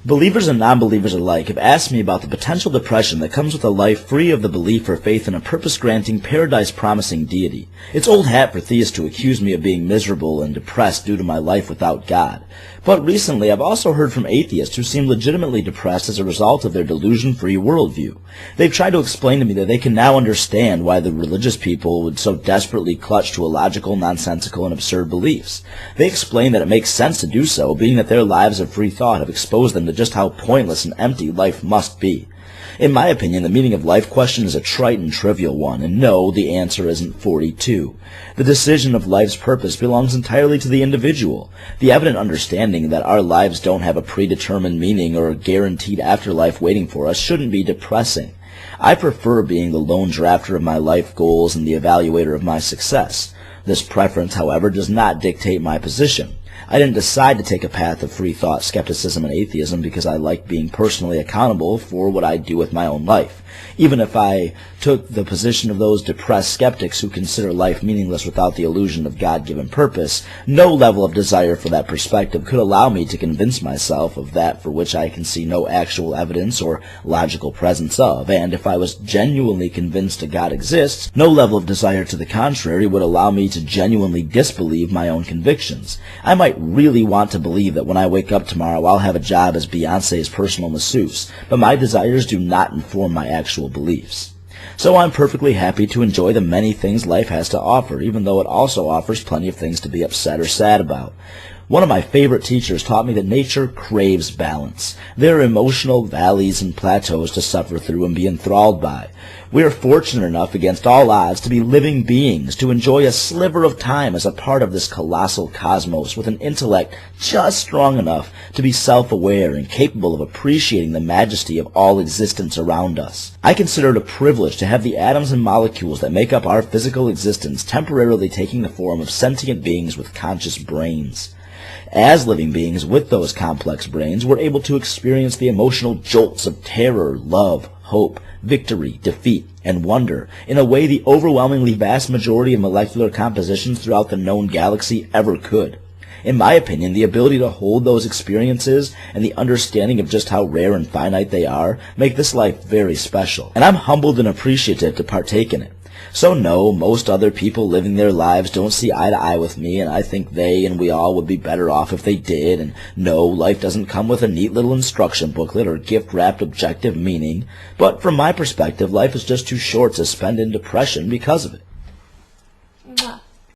Believers and non-believers alike have asked me about the potential depression that comes with a life free of the belief or faith in a purpose-granting, paradise-promising deity. It's old hat for theists to accuse me of being miserable and depressed due to my life without God. But recently, I've also heard from atheists who seem legitimately depressed as a result of their delusion-free worldview. They've tried to explain to me that they can now understand why the religious people would so desperately clutch to illogical, nonsensical, and absurd beliefs. They explain that it makes sense to do so, being that their lives of free thought have exposed them to just how pointless and empty life must be. In my opinion, the meaning of life question is a trite and trivial one, and no, the answer isn't 42. The decision of life's purpose belongs entirely to the individual. The evident understanding that our lives don't have a predetermined meaning or a guaranteed afterlife waiting for us shouldn't be depressing. I prefer being the lone drafter of my life goals and the evaluator of my success. This preference, however, does not dictate my position. I didn't decide to take a path of free thought, skepticism, and atheism because I like being personally accountable for what I do with my own life. Even if I took the position of those depressed skeptics who consider life meaningless without the illusion of God-given purpose, no level of desire for that perspective could allow me to convince myself of that for which I can see no actual evidence or logical presence of, and if I was genuinely convinced a God exists, no level of desire to the contrary would allow me to genuinely disbelieve my own convictions. I might really want to believe that when I wake up tomorrow I'll have a job as Beyonce's personal masseuse, but my desires do not inform my actual beliefs. So I'm perfectly happy to enjoy the many things life has to offer, even though it also offers plenty of things to be upset or sad about. One of my favorite teachers taught me that nature craves balance. There are emotional valleys and plateaus to suffer through and be enthralled by. We are fortunate enough against all odds to be living beings, to enjoy a sliver of time as a part of this colossal cosmos with an intellect just strong enough to be self-aware and capable of appreciating the majesty of all existence around us. I consider it a privilege to have the atoms and molecules that make up our physical existence temporarily taking the form of sentient beings with conscious brains. As living beings with those complex brains, we're able to experience the emotional jolts of terror, love, hope, victory, defeat, and wonder in a way the overwhelmingly vast majority of molecular compositions throughout the known galaxy ever could. In my opinion, the ability to hold those experiences and the understanding of just how rare and finite they are make this life very special, and I'm humbled and appreciative to partake in it. So no, most other people living their lives don't see eye to eye with me, and I think they and we all would be better off if they did, and no, life doesn't come with a neat little instruction booklet or gift-wrapped objective meaning, but from my perspective, life is just too short to spend in depression because of it.